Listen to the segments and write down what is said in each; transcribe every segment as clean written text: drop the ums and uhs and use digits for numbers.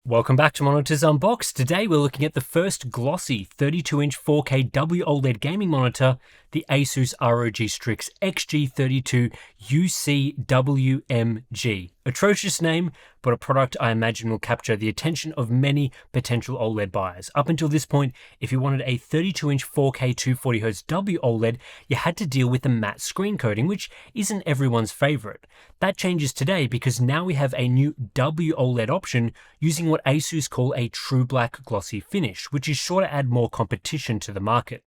Welcome back to Monitors Unboxed. Today we're looking at the first glossy 32-inch 4K WOLED gaming monitor, the Asus ROG Strix XG32UCWMG. Atrocious name, but a product I imagine will capture the attention of many potential OLED buyers. Up until this point, if you wanted a 32-inch 4K 240Hz WOLED, you had to deal with the matte screen coating, which isn't everyone's favorite. That changes today because now we have a new WOLED option using what Asus call a true black glossy finish, which is sure to add more competition to the market.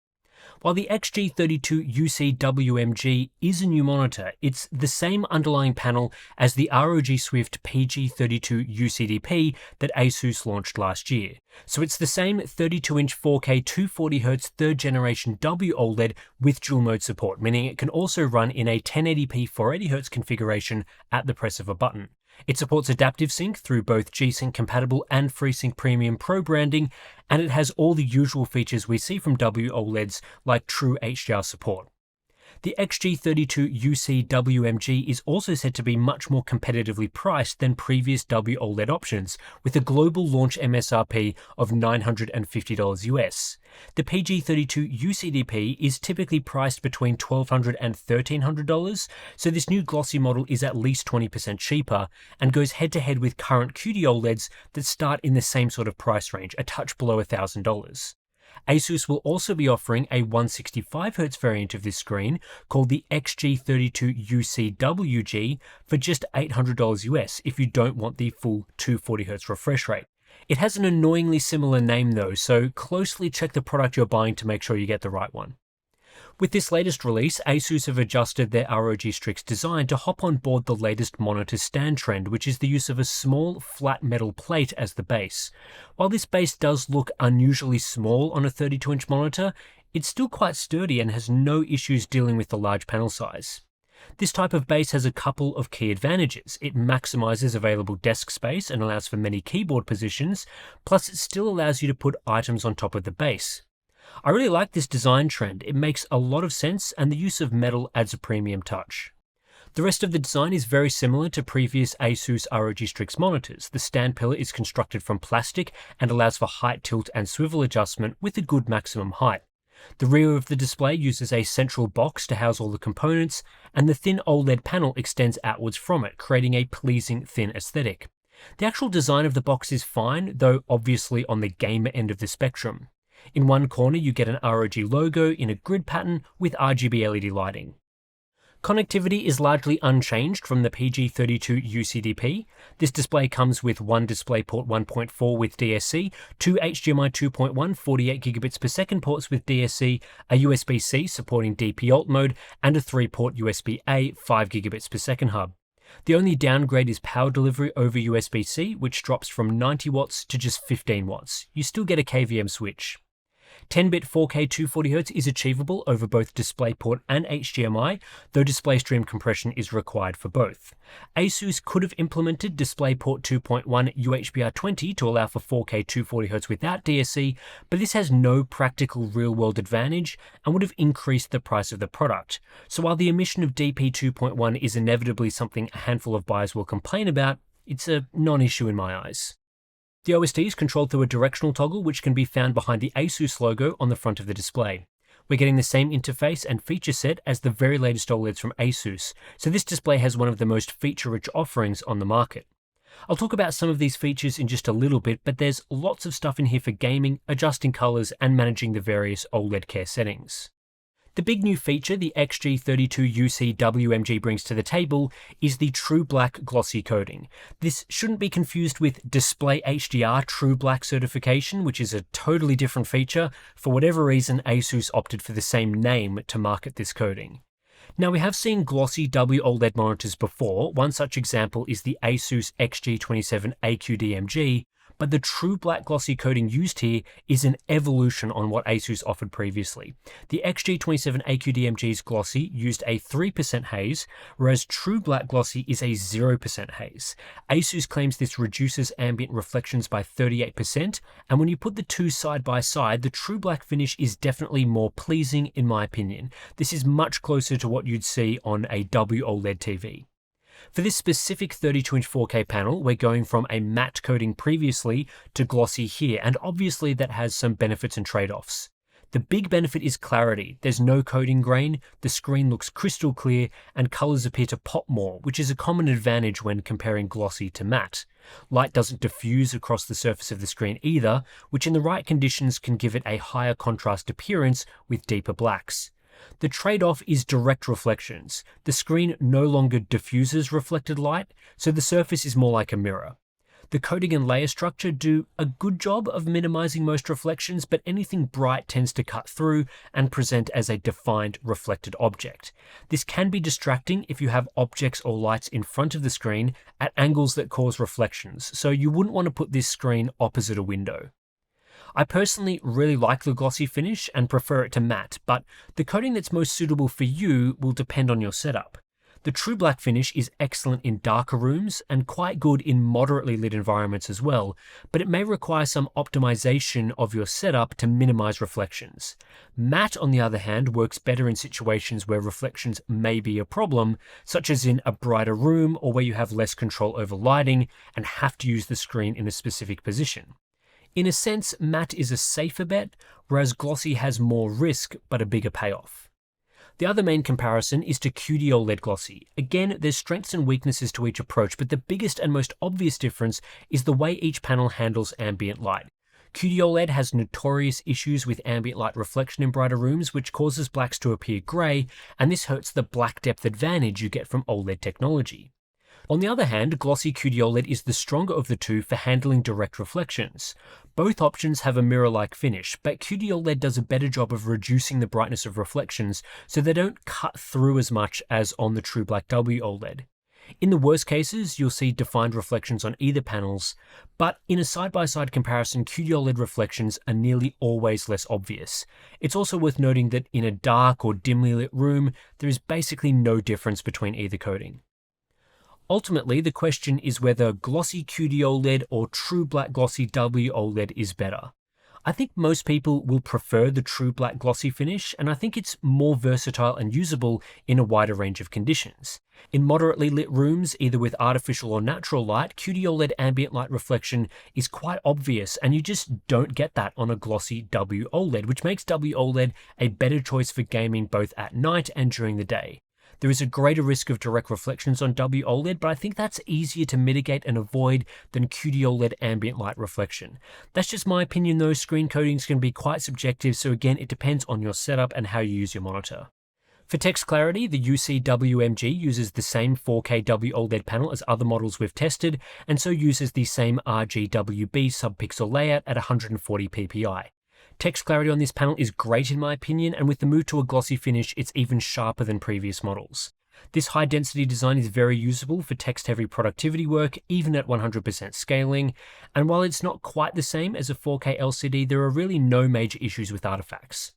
While the XG32UCWMG is a new monitor, it's the same underlying panel as the ROG Swift PG32UCDP that Asus launched last year. So it's the same 32-inch 4K 240Hz third generation WOLED with dual mode support, meaning it can also run in a 1080p 480Hz configuration at the press of a button. It supports adaptive sync through both G-Sync compatible and FreeSync Premium Pro branding, and it has all the usual features we see from WOLEDs like true HDR support. The XG32UCWMG is also said to be much more competitively priced than previous WOLED options, with a global launch MSRP of $950 US. The PG32UCDP is typically priced between $1,200 and $1,300, so this new glossy model is at least 20% cheaper and goes head-to-head with current QD-OLEDs that start in the same sort of price range, a touch below $1,000. Asus will also be offering a 165Hz variant of this screen called the XG32UCWG for just $800 US if you don't want the full 240Hz refresh rate. It has an annoyingly similar name though, so closely check the product you're buying to make sure you get the right one. With this latest release, Asus have adjusted their ROG Strix design to hop on board the latest monitor stand trend, which is the use of a small, flat metal plate as the base. While this base does look unusually small on a 32-inch monitor, it's still quite sturdy and has no issues dealing with the large panel size. This type of base has a couple of key advantages. It maximizes available desk space and allows for many keyboard positions, plus it still allows you to put items on top of the base. I really like this design trend. It makes a lot of sense and the use of metal adds a premium touch. The rest of the design is very similar to previous Asus ROG Strix monitors. The stand pillar is constructed from plastic and allows for height, tilt and swivel adjustment with a good maximum height. The rear of the display uses a central box to house all the components, and the thin OLED panel extends outwards from it, creating a pleasing thin aesthetic. The actual design of the box is fine, though obviously on the gamer end of the spectrum. In one corner you get an ROG logo in a grid pattern with RGB LED lighting. Connectivity is largely unchanged from the PG32UCDP. This display comes with one DisplayPort 1.4 with DSC, two HDMI 2.1 48GB/s ports with DSC, a USB-C supporting DP alt mode, and a 3-port USB-A 5GB/s hub. The only downgrade is power delivery over USB-C, which drops from 90 watts to just 15 watts. You still get a KVM switch. 10-bit 4K 240Hz is achievable over both DisplayPort and HDMI, though display stream compression is required for both. Asus could have implemented DisplayPort 2.1 UHBR20 to allow for 4K 240Hz without DSC, but this has no practical real-world advantage and would have increased the price of the product. So while the omission of DP 2.1 is inevitably something a handful of buyers will complain about, it's a non-issue in my eyes. The OSD is controlled through a directional toggle which can be found behind the Asus logo on the front of the display. We're getting the same interface and feature set as the very latest OLEDs from Asus, so this display has one of the most feature-rich offerings on the market. I'll talk about some of these features in just a little bit, but there's lots of stuff in here for gaming, adjusting colors, and managing the various OLED care settings. The big new feature the XG32UCWMG brings to the table is the True Black glossy coating. This shouldn't be confused with Display HDR True Black certification, which is a totally different feature. For whatever reason, Asus opted for the same name to market this coating. Now, we have seen glossy WOLED monitors before. One such example is the Asus XG27AQDMG, but the true black glossy coating used here is an evolution on what Asus offered previously. The XG27AQDMG's glossy used a 3% haze, whereas true black glossy is a 0% haze. Asus claims this reduces ambient reflections by 38%, and when you put the two side by side, the true black finish is definitely more pleasing in my opinion. This is much closer to what you'd see on a WOLED TV. For this specific 32-inch 4K panel, we're going from a matte coating previously to glossy here, and obviously that has some benefits and trade-offs. The big benefit is clarity. There's no coating grain, the screen looks crystal clear, and colors appear to pop more, which is a common advantage when comparing glossy to matte. Light doesn't diffuse across the surface of the screen either, which in the right conditions can give it a higher contrast appearance with deeper blacks. The trade-off is direct reflections. The screen no longer diffuses reflected light, so the surface is more like a mirror. The coating and layer structure do a good job of minimizing most reflections, but anything bright tends to cut through and present as a defined reflected object. This can be distracting if you have objects or lights in front of the screen at angles that cause reflections, so you wouldn't want to put this screen opposite a window. I personally really like the glossy finish and prefer it to matte, but the coating that's most suitable for you will depend on your setup. The true black finish is excellent in darker rooms and quite good in moderately lit environments as well, but it may require some optimization of your setup to minimize reflections. Matte, on the other hand, works better in situations where reflections may be a problem, such as in a brighter room or where you have less control over lighting and have to use the screen in a specific position. In a sense, matte is a safer bet, whereas glossy has more risk but a bigger payoff. The other main comparison is to QD-OLED glossy. Again, there's strengths and weaknesses to each approach, but the biggest and most obvious difference is the way each panel handles ambient light. QD-OLED has notorious issues with ambient light reflection in brighter rooms, which causes blacks to appear grey, and this hurts the black depth advantage you get from OLED technology. On the other hand, glossy QD-OLED is the stronger of the two for handling direct reflections. Both options have a mirror-like finish, but QD-OLED does a better job of reducing the brightness of reflections so they don't cut through as much as on the true black WOLED. In the worst cases, you'll see defined reflections on either panels, but in a side-by-side comparison, QD-OLED reflections are nearly always less obvious. It's also worth noting that in a dark or dimly lit room, there is basically no difference between either coating. Ultimately, the question is whether glossy QD-OLED or true black glossy WOLED is better. I think most people will prefer the true black glossy finish, and I think it's more versatile and usable in a wider range of conditions. In moderately lit rooms, either with artificial or natural light, QD-OLED ambient light reflection is quite obvious, and you just don't get that on a glossy WOLED, which makes WOLED a better choice for gaming both at night and during the day. There is a greater risk of direct reflections on WOLED, but I think that's easier to mitigate and avoid than QD-OLED ambient light reflection. That's just my opinion though. Screen coatings can be quite subjective, so again, it depends on your setup and how you use your monitor. For text clarity, the UCWMG uses the same 4K WOLED panel as other models we've tested, and so uses the same RGWB subpixel layout at 140 ppi. Text clarity on this panel is great in my opinion, and with the move to a glossy finish, it's even sharper than previous models. This high-density design is very usable for text-heavy productivity work, even at 100% scaling, and while it's not quite the same as a 4K LCD, there are really no major issues with artifacts.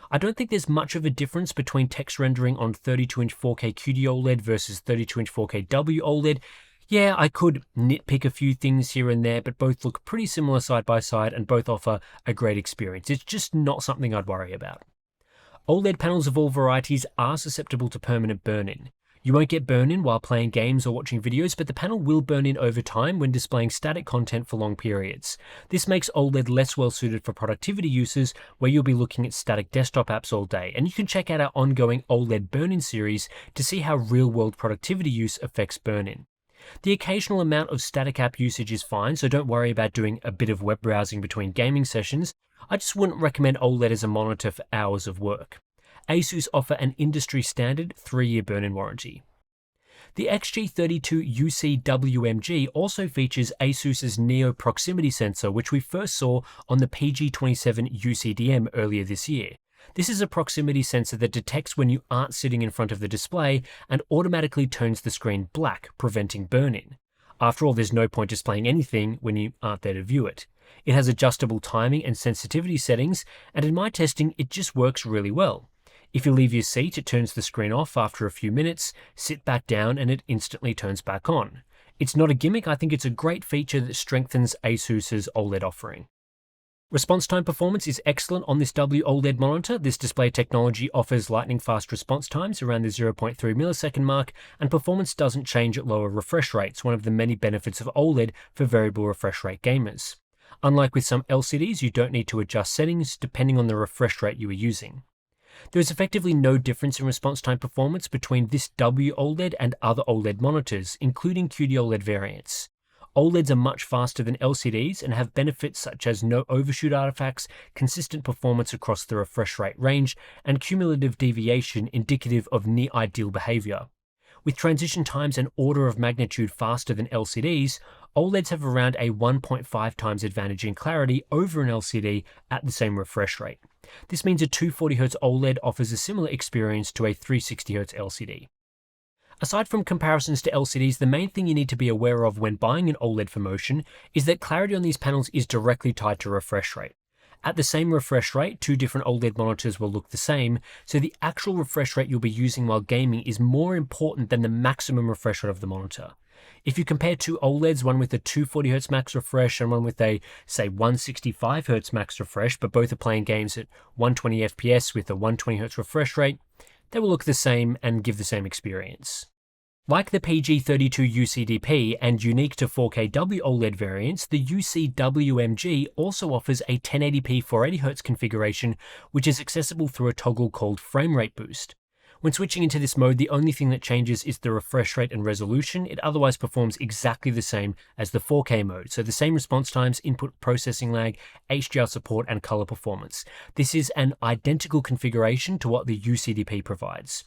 I don't think there's much of a difference between text rendering on 32-inch 4K QD-OLED versus 32-inch 4K WOLED. Yeah, I could nitpick a few things here and there, but both look pretty similar side by side and both offer a great experience. It's just not something I'd worry about. OLED panels of all varieties are susceptible to permanent burn-in. You won't get burn-in while playing games or watching videos, but the panel will burn in over time when displaying static content for long periods. This makes OLED less well suited for productivity uses where you'll be looking at static desktop apps all day, and you can check out our ongoing OLED burn-in series to see how real-world productivity use affects burn-in. The occasional amount of static app usage is fine, so don't worry about doing a bit of web browsing between gaming sessions. I just wouldn't recommend OLED as a monitor for hours of work. Asus offer an industry-standard 3-year burn-in warranty. The XG32UCWMG also features Asus's Neo proximity sensor, which we first saw on the PG27 UCDM earlier this year. This is a proximity sensor that detects when you aren't sitting in front of the display and automatically turns the screen black, preventing burn-in. After all, there's no point displaying anything when you aren't there to view it. It has adjustable timing and sensitivity settings, and in my testing, it just works really well. If you leave your seat, it turns the screen off after a few minutes, sit back down, and it instantly turns back on. It's not a gimmick, I think it's a great feature that strengthens Asus's OLED offering. Response time performance is excellent on this OLED monitor. This display technology offers lightning fast response times around the 0.3 millisecond mark, and performance doesn't change at lower refresh rates, one of the many benefits of OLED for variable refresh rate gamers. Unlike with some LCDs, you don't need to adjust settings depending on the refresh rate you are using. There is effectively no difference in response time performance between this OLED and other OLED monitors, including QD-OLED variants. OLEDs are much faster than LCDs and have benefits such as no overshoot artifacts, consistent performance across the refresh rate range, and cumulative deviation indicative of near-ideal behavior. With transition times an order of magnitude faster than LCDs, OLEDs have around a 1.5 times advantage in clarity over an LCD at the same refresh rate. This means a 240Hz OLED offers a similar experience to a 360Hz LCD. Aside from comparisons to LCDs, the main thing you need to be aware of when buying an OLED for motion is that clarity on these panels is directly tied to refresh rate. At the same refresh rate, two different OLED monitors will look the same, so the actual refresh rate you'll be using while gaming is more important than the maximum refresh rate of the monitor. If you compare two OLEDs, one with a 240Hz max refresh and one with a, say, 165Hz max refresh, but both are playing games at 120 FPS with a 120Hz refresh rate, they will look the same and give the same experience. Like the PG32UCDP and unique to 4K WOLED variants, the UCWMG also offers a 1080p 480Hz configuration, which is accessible through a toggle called Frame Rate Boost. When switching into this mode, the only thing that changes is the refresh rate and resolution. It otherwise performs exactly the same as the 4K mode, so the same response times, input processing lag, HDR support, and color performance. This is an identical configuration to what the UCDP provides.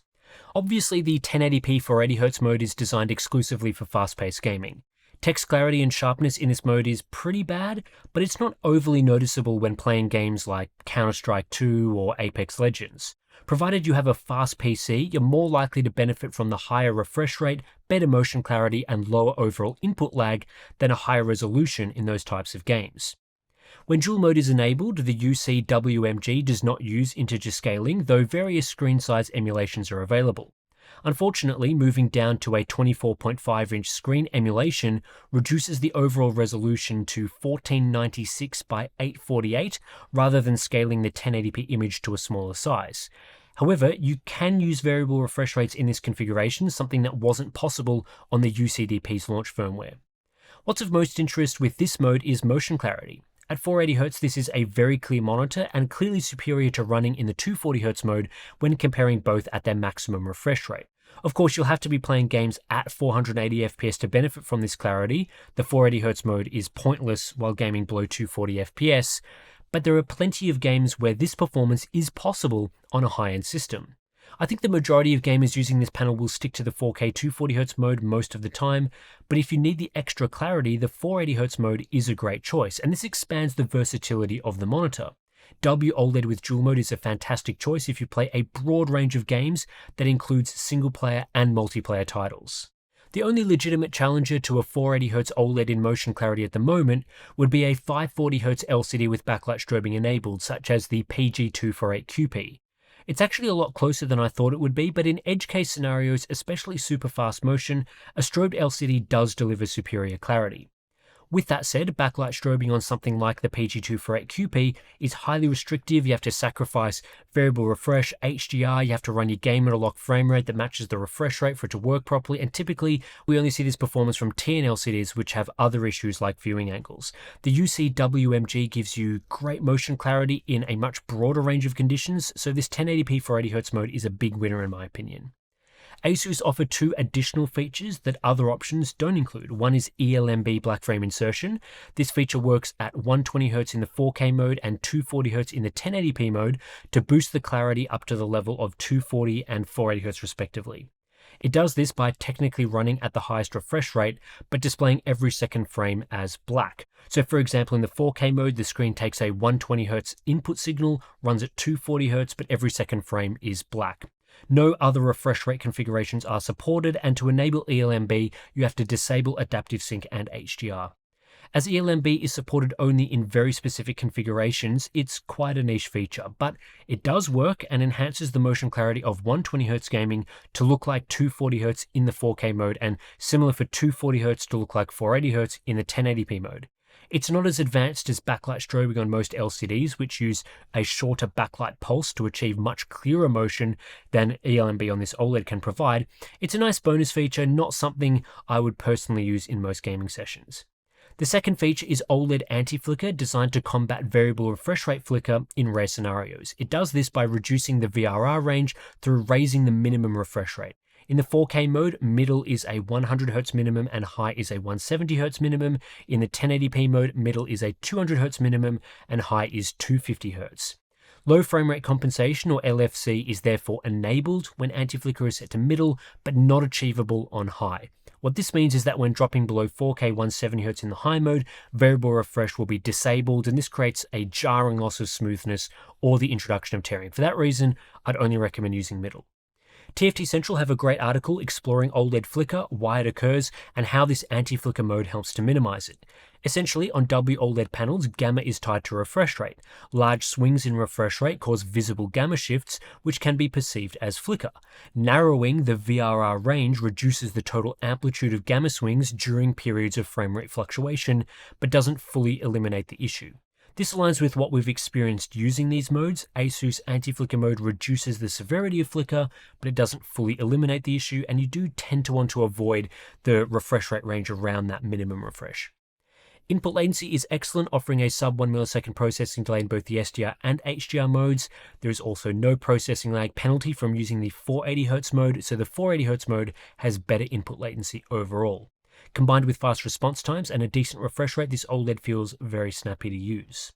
Obviously, the 1080p 480Hz mode is designed exclusively for fast-paced gaming. Text clarity and sharpness in this mode is pretty bad, but it's not overly noticeable when playing games like Counter-Strike 2 or Apex Legends. Provided you have a fast PC, you're more likely to benefit from the higher refresh rate, better motion clarity, and lower overall input lag than a higher resolution in those types of games. When dual mode is enabled, the UCWMG does not use integer scaling, though various screen size emulations are available. Unfortunately, moving down to a 24.5-inch screen emulation reduces the overall resolution to 1496 by 848 rather than scaling the 1080p image to a smaller size. However, you can use variable refresh rates in this configuration, something that wasn't possible on the UCDP's launch firmware. What's of most interest with this mode is motion clarity. At 480Hz, this is a very clear monitor and clearly superior to running in the 240Hz mode when comparing both at their maximum refresh rate. Of course, you'll have to be playing games at 480 FPS to benefit from this clarity. The 480Hz mode is pointless while gaming below 240 FPS, but there are plenty of games where this performance is possible on a high-end system. I think the majority of gamers using this panel will stick to the 4K 240Hz mode most of the time, but if you need the extra clarity, the 480Hz mode is a great choice, and this expands the versatility of the monitor. WOLED with dual mode is a fantastic choice if you play a broad range of games that includes single-player and multiplayer titles. The only legitimate challenger to a 480Hz OLED in motion clarity at the moment would be a 540Hz LCD with backlight strobing enabled, such as the PG248QP. It's actually a lot closer than I thought it would be, but in edge case scenarios, especially super fast motion, a strobed LCD does deliver superior clarity. With that said, backlight strobing on something like the PG248QP is highly restrictive. You have to sacrifice variable refresh, HDR, you have to run your game at a locked frame rate that matches the refresh rate for it to work properly, and typically we only see this performance from TN LCDs which have other issues like viewing angles. The UCWMG gives you great motion clarity in a much broader range of conditions, so this 1080p 480Hz mode is a big winner in my opinion. Asus offer two additional features that other options don't include. One is ELMB black frame insertion. This feature works at 120Hz in the 4K mode and 240Hz in the 1080p mode to boost the clarity up to the level of 240 and 480Hz respectively. It does this by technically running at the highest refresh rate, but displaying every second frame as black. So for example, in the 4K mode, the screen takes a 120Hz input signal, runs at 240Hz, but every second frame is black. No other refresh rate configurations are supported, and to enable ELMB, you have to disable Adaptive Sync and HDR. As ELMB is supported only in very specific configurations, it's quite a niche feature, but it does work and enhances the motion clarity of 120Hz gaming to look like 240Hz in the 4K mode, and similar for 240Hz to look like 480Hz in the 1080p mode. It's not as advanced as backlight strobing on most LCDs, which use a shorter backlight pulse to achieve much clearer motion than ELMB on this OLED can provide. It's a nice bonus feature, not something I would personally use in most gaming sessions. The second feature is OLED anti-flicker, designed to combat variable refresh rate flicker in rare scenarios. It does this by reducing the VRR range through raising the minimum refresh rate. In the 4K mode, middle is a 100Hz minimum and high is a 170Hz minimum. In the 1080p mode, middle is a 200Hz minimum and high is 250Hz. Low frame rate compensation, or LFC, is therefore enabled when anti-flicker is set to middle, but not achievable on high. What this means is that when dropping below 4K 170Hz in the high mode, variable refresh will be disabled, and this creates a jarring loss of smoothness or the introduction of tearing. For that reason, I'd only recommend using middle. TFT Central have a great article exploring OLED flicker, why it occurs, and how this anti-flicker mode helps to minimize it. Essentially, on WOLED panels, gamma is tied to refresh rate. Large swings in refresh rate cause visible gamma shifts, which can be perceived as flicker. Narrowing the VRR range reduces the total amplitude of gamma swings during periods of frame rate fluctuation, but doesn't fully eliminate the issue. This aligns with what we've experienced using these modes. Asus anti-flicker mode reduces the severity of flicker, but it doesn't fully eliminate the issue, and you do tend to want to avoid the refresh rate range around that minimum refresh. Input latency is excellent, offering a sub 1 millisecond processing delay in both the SDR and HDR modes. There is also no processing lag penalty from using the 480Hz mode, so the 480Hz mode has better input latency overall. Combined with fast response times and a decent refresh rate, this OLED feels very snappy to use.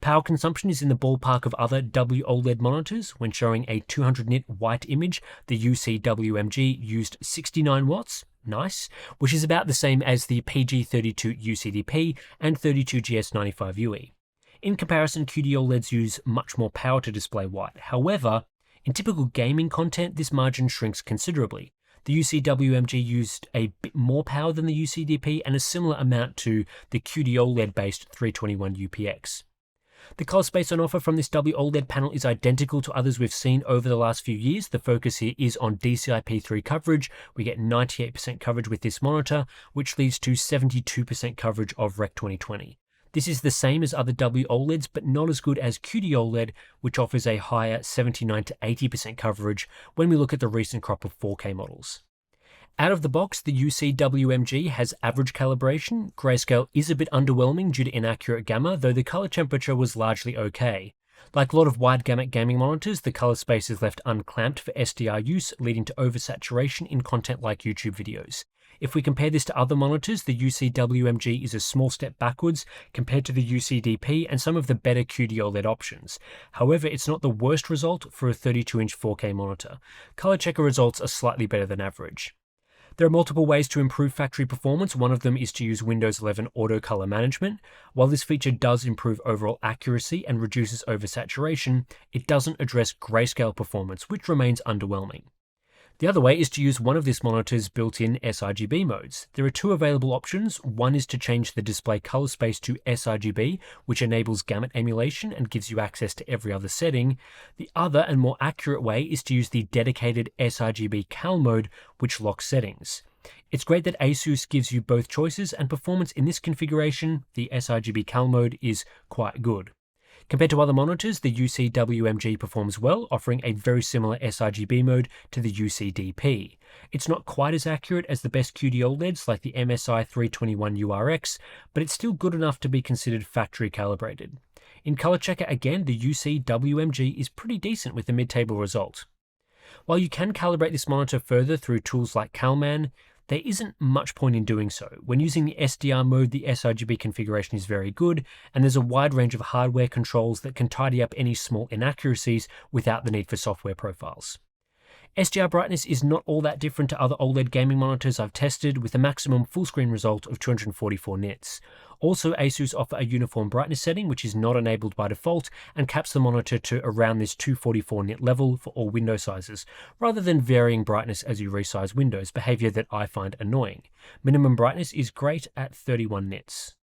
Power consumption is in the ballpark of other WOLED monitors. When showing a 200 nit white image, the UCWMG used 69 watts, nice, which is about the same as the PG32UCDP and 32GS95UE. In comparison, QD-OLEDs use much more power to display white. However, in typical gaming content, this margin shrinks considerably. The UCWMG used a bit more power than the UCDP and a similar amount to the QD-OLED-based 321 UPX. The color space on offer from this WOLED panel is identical to others we've seen over the last few years. The focus here is on DCI-P3 coverage. We get 98% coverage with this monitor, which leads to 72% coverage of Rec 2020. This is the same as other WOLEDs, but not as good as QD-OLED, which offers a higher 79 to 80% coverage when we look at the recent crop of 4K models. Out of the box, the UCWMG has average calibration. Grayscale is a bit underwhelming due to inaccurate gamma, though the color temperature was largely okay. Like a lot of wide gamut gaming monitors, the color space is left unclamped for SDR use, leading to oversaturation in content like YouTube videos. If we compare this to other monitors, the UCWMG is a small step backwards compared to the UCDP and some of the better QD-OLED options. However, it's not the worst result for a 32-inch 4K monitor. Color checker results are slightly better than average. There are multiple ways to improve factory performance. One of them is to use Windows 11 Auto Color Management. While this feature does improve overall accuracy and reduces oversaturation, it doesn't address grayscale performance, which remains underwhelming. The other way is to use one of this monitor's built-in sRGB modes. There are two available options. One is to change the display color space to sRGB, which enables gamut emulation and gives you access to every other setting. The other and more accurate way is to use the dedicated sRGB Cal mode, which locks settings. It's great that Asus gives you both choices, and performance in this configuration, the sRGB Cal mode, is quite good. Compared to other monitors, the UCWMG performs well, offering a very similar sRGB mode to the UCDP. It's not quite as accurate as the best QD-OLEDs like the MSI 321URX, but it's still good enough to be considered factory calibrated. In color checker, again, the UCWMG is pretty decent with the mid-table result. While you can calibrate this monitor further through tools like CalMan, there isn't much point in doing so. When using the SDR mode, the sRGB configuration is very good, and there's a wide range of hardware controls that can tidy up any small inaccuracies without the need for software profiles. SDR Brightness is not all that different to other OLED gaming monitors I've tested, with a maximum full screen result of 244 nits. Also, Asus offer a uniform brightness setting, which is not enabled by default, and caps the monitor to around this 244 nit level for all window sizes, rather than varying brightness as you resize windows, behavior that I find annoying. Minimum brightness is great at 31 nits.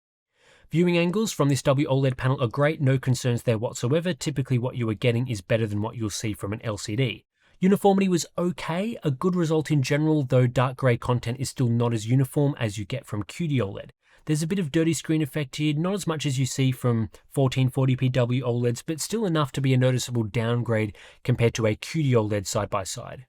Viewing angles from this WOLED panel are great, no concerns there whatsoever. Typically what you are getting is better than what you'll see from an LCD. Uniformity was okay, a good result in general, though dark grey content is still not as uniform as you get from QD-OLED. There's a bit of dirty screen effect here, not as much as you see from 1440p OLEDs, but still enough to be a noticeable downgrade compared to a QD-OLED side by side.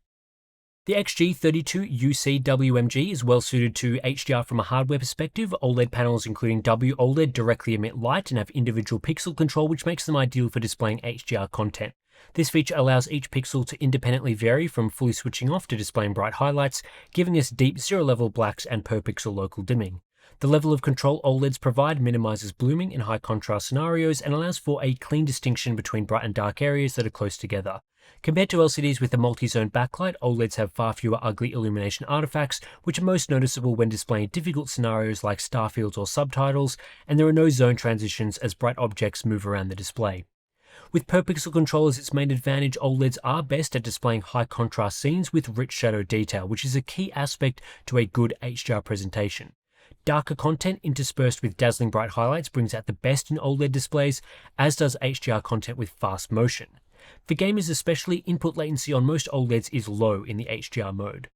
The XG32UCWMG is well suited to HDR from a hardware perspective. OLED panels including WOLED directly emit light and have individual pixel control, which makes them ideal for displaying HDR content. This feature allows each pixel to independently vary from fully switching off to displaying bright highlights, giving us deep zero-level blacks and per-pixel local dimming. The level of control OLEDs provide minimizes blooming in high-contrast scenarios and allows for a clean distinction between bright and dark areas that are close together. Compared to LCDs with a multi-zone backlight, OLEDs have far fewer ugly illumination artifacts, which are most noticeable when displaying difficult scenarios like star fields or subtitles, and there are no zone transitions as bright objects move around the display. With per-pixel control as its main advantage, OLEDs are best at displaying high-contrast scenes with rich shadow detail, which is a key aspect to a good HDR presentation. Darker content interspersed with dazzling bright highlights brings out the best in OLED displays, as does HDR content with fast motion. For gamers especially, input latency on most OLEDs is low in the HDR mode.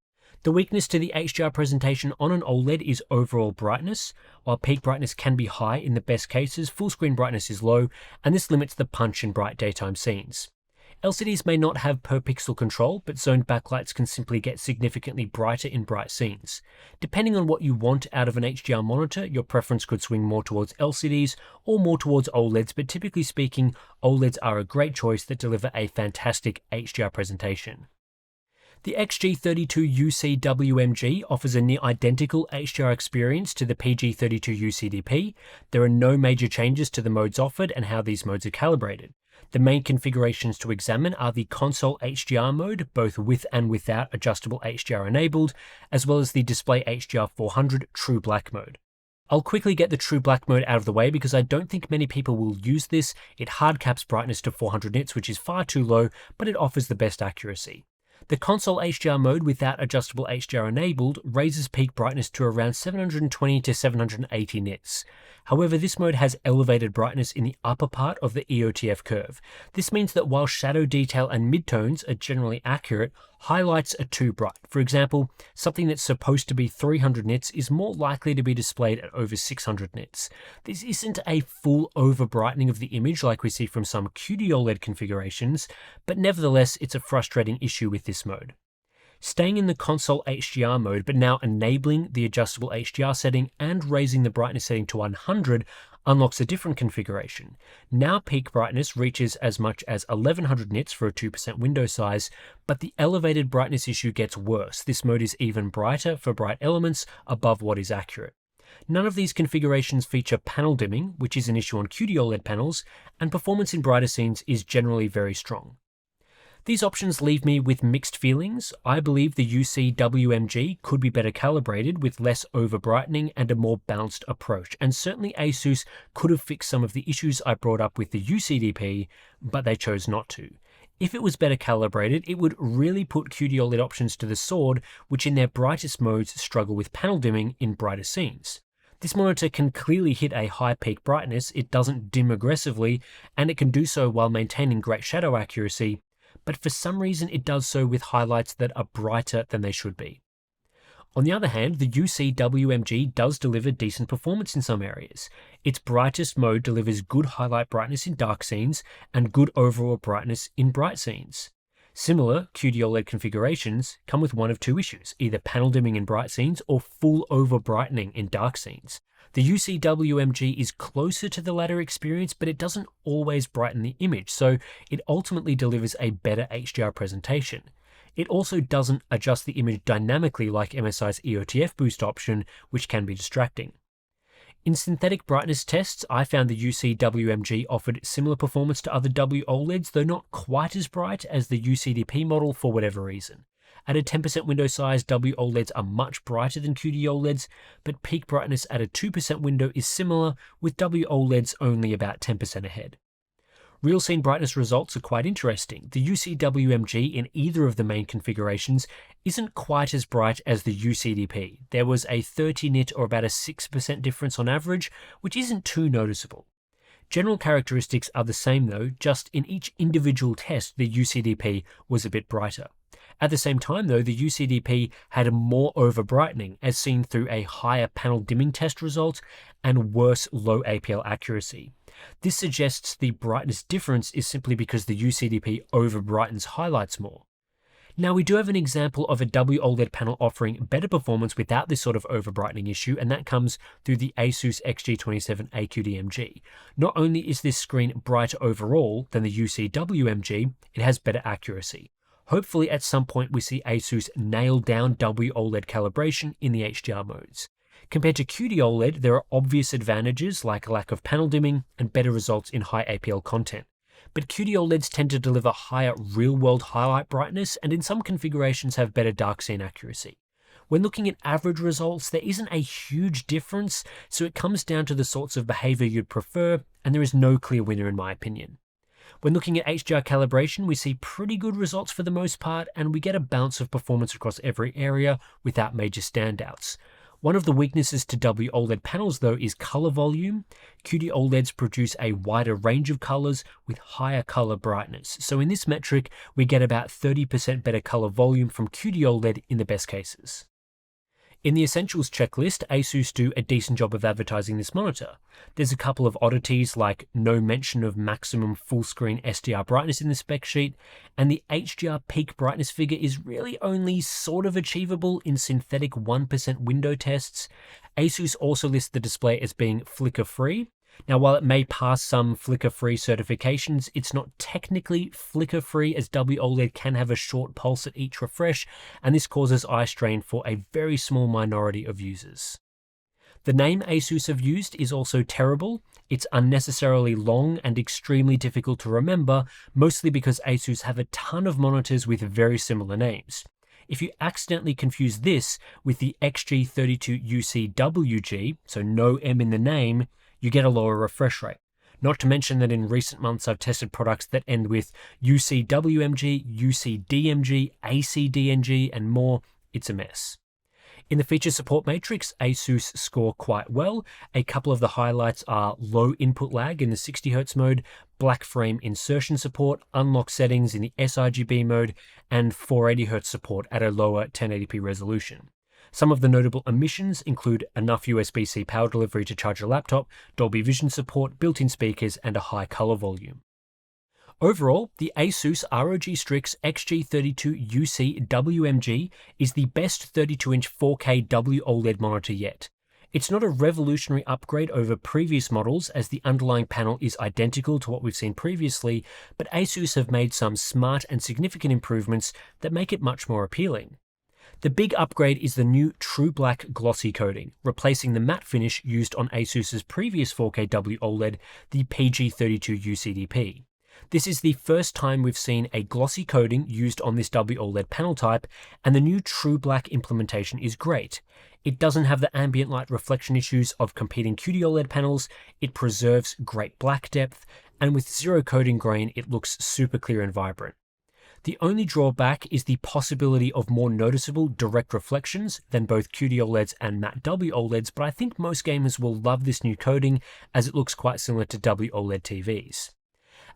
The weakness to the HDR presentation on an OLED is overall brightness. While peak brightness can be high in the best cases, full screen brightness is low, and this limits the punch in bright daytime scenes. LCDs may not have per-pixel control, but zoned backlights can simply get significantly brighter in bright scenes. Depending on what you want out of an HDR monitor, your preference could swing more towards LCDs or more towards OLEDs, but typically speaking, OLEDs are a great choice that deliver a fantastic HDR presentation. The XG32UCWMG offers a near identical HDR experience to the PG32UCDP. There are no major changes to the modes offered and how these modes are calibrated. The main configurations to examine are the console HDR mode, both with and without adjustable HDR enabled, as well as the display HDR 400 True Black mode. I'll quickly get the True Black mode out of the way because I don't think many people will use this. It hard caps brightness to 400 nits, which is far too low, but it offers the best accuracy. The console HDR mode without adjustable HDR enabled raises peak brightness to around 720 to 780 nits. However, this mode has elevated brightness in the upper part of the EOTF curve. This means that while shadow detail and midtones are generally accurate, highlights are too bright. For example, something that's supposed to be 300 nits is more likely to be displayed at over 600 nits. This isn't a full over-brightening of the image like we see from some QD-OLED configurations, but nevertheless it's a frustrating issue with this mode. Staying in the console HDR mode, but now enabling the adjustable HDR setting and raising the brightness setting to 100 unlocks a different configuration. Now peak brightness reaches as much as 1100 nits for a 2% window size, but the elevated brightness issue gets worse. This mode is even brighter for bright elements above what is accurate. None of these configurations feature panel dimming, which is an issue on QD-OLED panels, and performance in brighter scenes is generally very strong. These options leave me with mixed feelings. I believe the UCWMG could be better calibrated with less over-brightening and a more balanced approach, and certainly Asus could have fixed some of the issues I brought up with the UCDP, but they chose not to. If it was better calibrated, it would really put QD-OLED options to the sword, which in their brightest modes struggle with panel dimming in brighter scenes. This monitor can clearly hit a high peak brightness, it doesn't dim aggressively, and it can do so while maintaining great shadow accuracy, but for some reason it does so with highlights that are brighter than they should be. On the other hand, the UCWMG does deliver decent performance in some areas. Its brightest mode delivers good highlight brightness in dark scenes and good overall brightness in bright scenes. Similar QD-OLED configurations come with one of two issues, either panel dimming in bright scenes or full over-brightening in dark scenes. The UCWMG is closer to the latter experience, but it doesn't always brighten the image, so it ultimately delivers a better HDR presentation. It also doesn't adjust the image dynamically like MSI's EOTF boost option, which can be distracting. In synthetic brightness tests, I found the UCWMG offered similar performance to other WOLEDs, though not quite as bright as the UCDP model for whatever reason. At a 10% window size, WOLEDs are much brighter than QD-OLEDs, but peak brightness at a 2% window is similar, with WOLEDs only about 10% ahead. Real scene brightness results are quite interesting. The UCWMG in either of the main configurations isn't quite as bright as the UCDP. There was a 30 nit or about a 6% difference on average, which isn't too noticeable. General characteristics are the same though, just in each individual test the UCDP was a bit brighter. At the same time though, the UCDP had more over-brightening as seen through a higher panel dimming test result and worse low APL accuracy. This suggests the brightness difference is simply because the UCDP over-brightens highlights more. Now we do have an example of a WOLED panel offering better performance without this sort of over-brightening issue, and that comes through the Asus XG32UCWMG. Not only is this screen brighter overall than the UCWMG, it has better accuracy. Hopefully at some point we see Asus nail down WOLED calibration in the HDR modes. Compared to QD-OLED, there are obvious advantages like lack of panel dimming and better results in high APL content. But QD-OLEDs tend to deliver higher real-world highlight brightness and in some configurations have better dark scene accuracy. When looking at average results, there isn't a huge difference, so it comes down to the sorts of behavior you'd prefer, and there is no clear winner in my opinion. When looking at HDR calibration, we see pretty good results for the most part, and we get a bounce of performance across every area without major standouts. One of the weaknesses to WOLED panels though is color volume. QD-OLEDs produce a wider range of colors with higher color brightness. So in this metric, we get about 30% better color volume from QD-OLED in the best cases. In the Essentials checklist, Asus do a decent job of advertising this monitor. There's a couple of oddities like no mention of maximum full screen SDR brightness in the spec sheet, and the HDR peak brightness figure is really only sort of achievable in synthetic 1% window tests. Asus also lists the display as being flicker-free. Now, while it may pass some flicker-free certifications, it's not technically flicker-free as WOLED can have a short pulse at each refresh, and this causes eye strain for a very small minority of users. The name Asus have used is also terrible. It's unnecessarily long and extremely difficult to remember, mostly because Asus have a ton of monitors with very similar names. If you accidentally confuse this with the XG32UCWMG, so no M in the name, you get a lower refresh rate. Not to mention that in recent months I've tested products that end with UCWMG, UCDMG, ACDNG, and more. It's a mess. In the feature support matrix, Asus score quite well. A couple of the highlights are low input lag in the 60Hz mode, black frame insertion support, unlock settings in the sRGB mode, and 480Hz support at a lower 1080p resolution. Some of the notable omissions include enough USB-C power delivery to charge a laptop, Dolby Vision support, built-in speakers, and a high color volume. Overall, the Asus ROG Strix XG32UCWMG is the best 32-inch 4K WOLED monitor yet. It's not a revolutionary upgrade over previous models as the underlying panel is identical to what we've seen previously, but Asus have made some smart and significant improvements that make it much more appealing. The big upgrade is the new True Black glossy coating, replacing the matte finish used on Asus's previous 4K WOLED, the PG32UCDP. This is the first time we've seen a glossy coating used on this WOLED panel type, and the new True Black implementation is great. It doesn't have the ambient light reflection issues of competing QD-OLED panels, it preserves great black depth, and with zero coating grain, it looks super clear and vibrant. The only drawback is the possibility of more noticeable direct reflections than both QD-OLEDs and matte WOLEDs, but I think most gamers will love this new coating as it looks quite similar to WOLED TVs.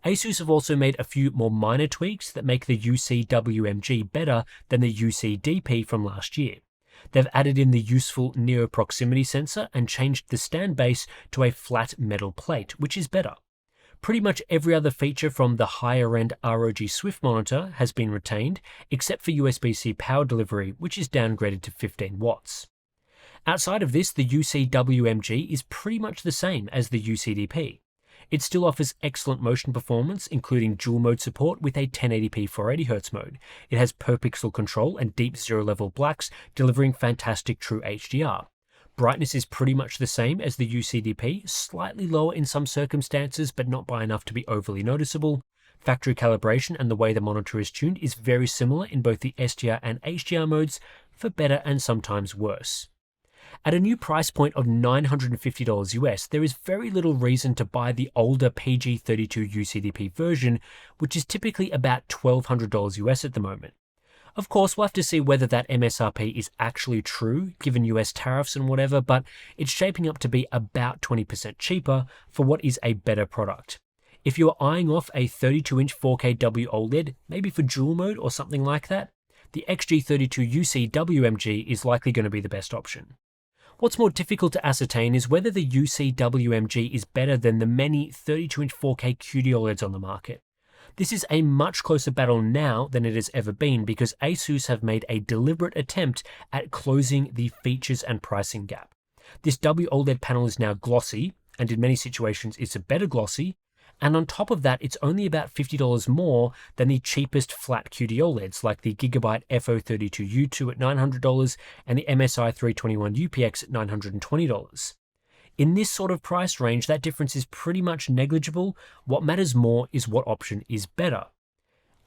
Asus have also made a few more minor tweaks that make the UCWMG better than the UCDP from last year. They've added in the useful Neo proximity sensor and changed the stand base to a flat metal plate, which is better. Pretty much every other feature from the higher-end ROG Swift monitor has been retained, except for USB-C power delivery, which is downgraded to 15 watts. Outside of this, the UCWMG is pretty much the same as the UCDP. It still offers excellent motion performance, including dual mode support with a 1080p 480Hz mode. It has per pixel control and deep zero-level blacks, delivering fantastic true HDR. Brightness is pretty much the same as the UCDP, slightly lower in some circumstances, but not by enough to be overly noticeable. Factory calibration and the way the monitor is tuned is very similar in both the SDR and HDR modes, for better and sometimes worse. At a new price point of $950 US, there is very little reason to buy the older PG32 UCDP version, which is typically about $1,200 US at the moment. Of course, we'll have to see whether that MSRP is actually true, given US tariffs and whatever, but it's shaping up to be about 20% cheaper for what is a better product. If you're eyeing off a 32-inch 4K WOLED, maybe for dual mode or something like that, the XG32UCWMG is likely going to be the best option. What's more difficult to ascertain is whether the UCWMG is better than the many 32-inch 4K QD OLEDs on the market. This is a much closer battle now than it has ever been because Asus have made a deliberate attempt at closing the features and pricing gap. This WOLED panel is now glossy, and in many situations it's a better glossy, and on top of that it's only about $50 more than the cheapest flat QD OLEDs like the Gigabyte FO32U2 at $900 and the MSI 321 UPX at $920. In this sort of price range, that difference is pretty much negligible. What matters more is what option is better.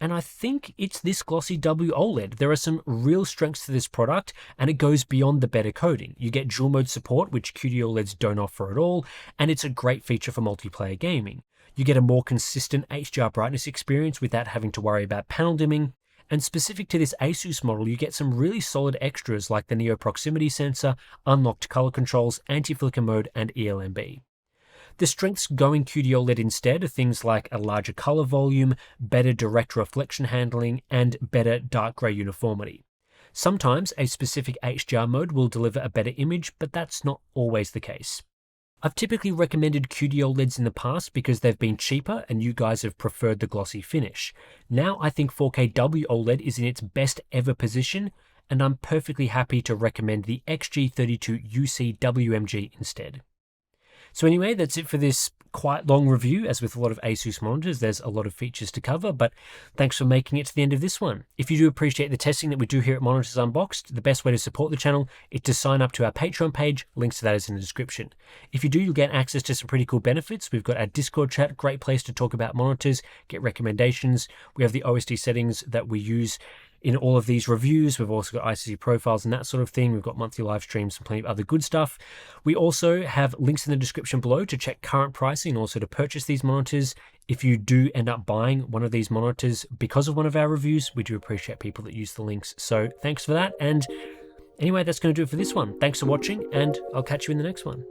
And I think it's this glossy WOLED. There are some real strengths to this product, and it goes beyond the better coding. You get dual mode support, which QD OLEDs don't offer at all, and it's a great feature for multiplayer gaming. You get a more consistent HDR brightness experience without having to worry about panel dimming. And specific to this Asus model, you get some really solid extras like the Neo proximity sensor, unlocked color controls, anti-flicker mode, and ELMB. The strengths going QD OLED instead are things like a larger color volume, better direct reflection handling, and better dark gray uniformity. Sometimes a specific HDR mode will deliver a better image, but that's not always the case. I've typically recommended QD OLEDs in the past because they've been cheaper and you guys have preferred the glossy finish. Now I think 4K WOLED is in its best ever position, and I'm perfectly happy to recommend the XG32UCWMG instead. So anyway, that's it for this quite long review. As with a lot of Asus monitors, there's a lot of features to cover, but thanks for making it to the end of this one. If you do appreciate the testing that we do here at Monitors Unboxed, the best way to support the channel is to sign up to our Patreon page. Links to that is in the description. If you do, you'll get access to some pretty cool benefits. We've got our Discord chat, great place to talk about monitors, get recommendations. We have the OSD settings that we use in all of these reviews. We've also got ICC profiles and that sort of thing. We've got monthly live streams and plenty of other good stuff. We also have links in the description below to check current pricing and also to purchase these monitors. If you do end up buying one of these monitors because of one of our reviews, we do appreciate people that use the links. So thanks for that. And anyway, that's going to do it for this one. Thanks for watching, and I'll catch you in the next one.